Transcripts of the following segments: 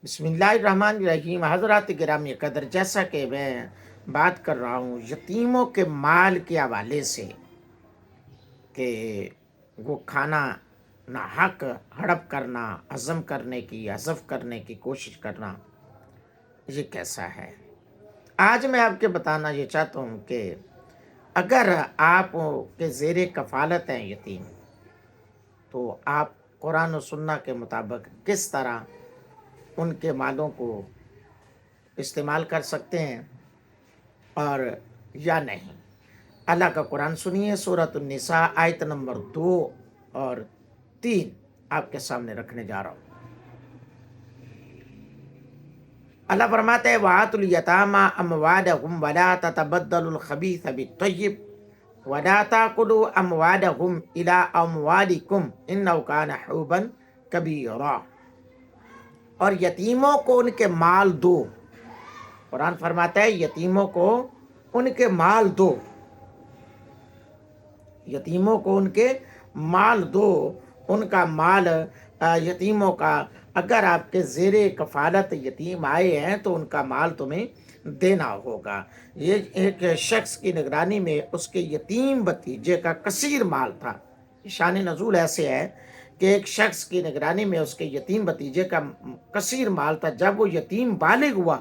بسم اللہ الرحمن الرحیم۔ حضرات گرامی قدر، جیسا کہ میں بات کر رہا ہوں یتیموں کے مال کے حوالے سے کہ وہ کھانا ناحق ہڑپ کرنا، ہضم کرنے کی، حذف کرنے کی کوشش کرنا، یہ کیسا ہے؟ آج میں آپ کے بتانا یہ چاہتا ہوں کہ اگر آپ کے زیر کفالت ہیں یتیم، تو آپ قرآن و سنت کے مطابق کس طرح ان کے مالوں کو استعمال کر سکتے ہیں اور یا نہیں۔ اللہ کا قرآن سنیے، سورۃ النساء آیت نمبر 2 اور 3 آپ کے سامنے رکھنے جا رہا ہوں۔ اللہ فرماتے ہیں وَآتُوا الْيَتَامَىٰ أَمْوَالَهُمْ وَلَا تَتَبَدَّلُوا الْخَبِيثَ بِالطَّيِّبِ وَلَا تَأْكُلُوا أَمْوَالَهُمْ إِلَىٰ أَمْوَالِكُمْ إِنَّهُ كَانَ حُوبًا كَبِيرًا۔ اور یتیموں کو ان کے مال دو۔ قرآن فرماتا ہے یتیموں کو ان کے مال دو، یتیموں کو ان کے مال دو۔ ان کا مال یتیموں کا، اگر آپ کے زیر کفالت یتیم آئے ہیں تو ان کا مال تمہیں دینا ہوگا۔ یہ ایک شخص کی نگرانی میں اس کے یتیم بھتیجے کا کثیر مال تھا۔ شان نزول ایسے ہے کہ ایک شخص کی نگرانی میں اس کے یتیم بھتیجے کا کثیر مال تھا۔ جب وہ یتیم بالغ ہوا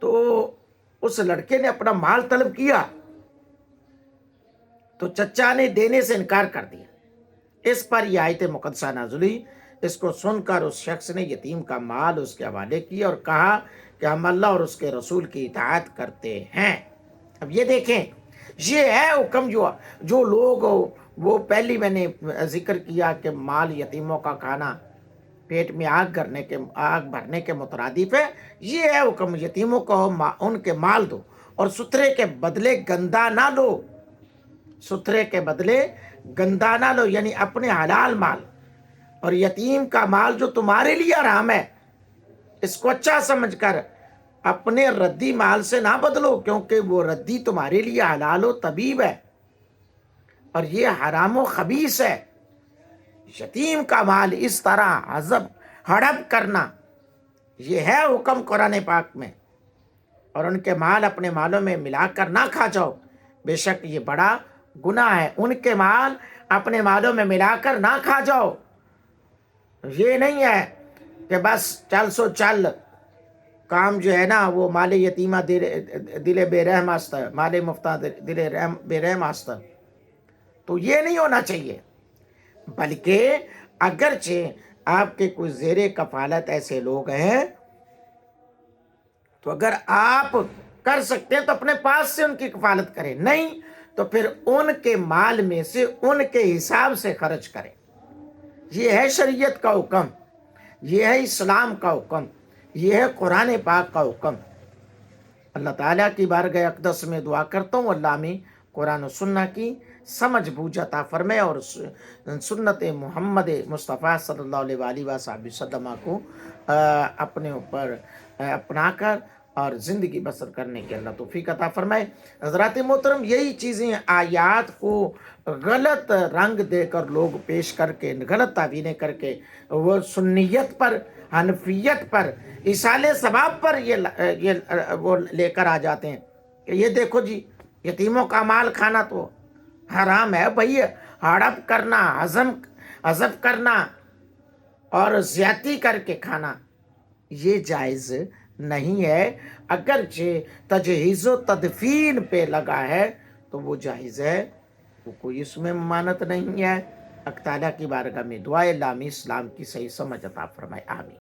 تو اس لڑکے نے اپنا مال طلب کیا تو چچا نے دینے سے انکار کر دیا۔ اس پر یہ آیت مقدسہ نازل ہوئی۔ اس کو سن کر اس شخص نے یتیم کا مال اس کے حوالے کیا اور کہا کہ ہم اللہ اور اس کے رسول کی اطاعت کرتے ہیں۔ اب یہ دیکھیں، یہ ہے حکم جو لوگ وہ پہلی میں نے ذکر کیا کہ مال یتیموں کا کھانا پیٹ میں آگ بھرنے کے مترادف ہے۔ یہ ہے حکم، یتیموں کو ان کے مال دو اور ستھرے کے بدلے گندا نہ لو۔ ستھرے کے بدلے گندا نہ لو، یعنی اپنے حلال مال۔ اور یتیم کا مال جو تمہارے لیے حرام ہے، اس کو اچھا سمجھ کر اپنے ردی مال سے نہ بدلو، کیونکہ وہ ردی تمہارے لیے حلال و طبیب ہے اور یہ حرام و خبیث ہے۔ یتیم کا مال اس طرح ہڑپ کرنا، یہ ہے حکم قرآن پاک میں۔ اور ان کے مال اپنے مالوں میں ملا کر نہ کھا جاؤ، بے شک یہ بڑا گناہ ہے۔ ان کے مال اپنے مالوں میں ملا کر نہ کھا جاؤ۔ یہ نہیں ہے کہ بس چل سو چل کام جو ہے نا وہ مال یتیمہ دل بے رحم است، مال مفتہ دل بے رحم است، تو یہ نہیں ہونا چاہیے۔ بلکہ اگرچہ آپ کے کوئی زیر کفالت ایسے لوگ ہیں تو اگر آپ کر سکتے ہیں تو اپنے پاس سے ان کی کفالت کریں، نہیں تو پھر ان کے مال میں سے ان کے حساب سے خرچ کریں۔ یہ ہے شریعت کا حکم، یہ ہے اسلام کا حکم، یہ ہے قرآن پاک کا حکم۔ اللہ تعالیٰ کی بارگاہ اقدس میں دعا کرتا ہوں اللہ ہمیں قرآن و سنت کی سمجھ بوجھ عطا فرمائے اور سنت محمد مصطفیٰ صلی اللہ علیہ وآلہ وسلم کو اپنے اوپر اپنا کر اور زندگی بسر کرنے کی اللہ توفیق عطا فرمائے۔ حضرات محترم، یہی چیزیں آیات کو غلط رنگ دے کر لوگ پیش کر کے، غلط تعبیریں کر کے وہ سنیت پر، حنفیت پر، ایصال ثواب پر یہ وہ لے کر آ جاتے ہیں کہ یہ دیکھو جی یتیموں کا مال کھانا تو حرام ہے۔ بھائی ہڑپ کرنا، حذف کرنا اور زیادتی کر کے کھانا یہ جائز نہیں ہے۔ اگرچہ تجہیز و تدفین پہ لگا ہے تو وہ جائز ہے، وہ کوئی اس میں ممانعت نہیں ہے۔ حق تعالیٰ کی بارگاہ میں دعائے اللہ ہمیں اسلام کی صحیح سمجھ عطا فرمائے، آمین۔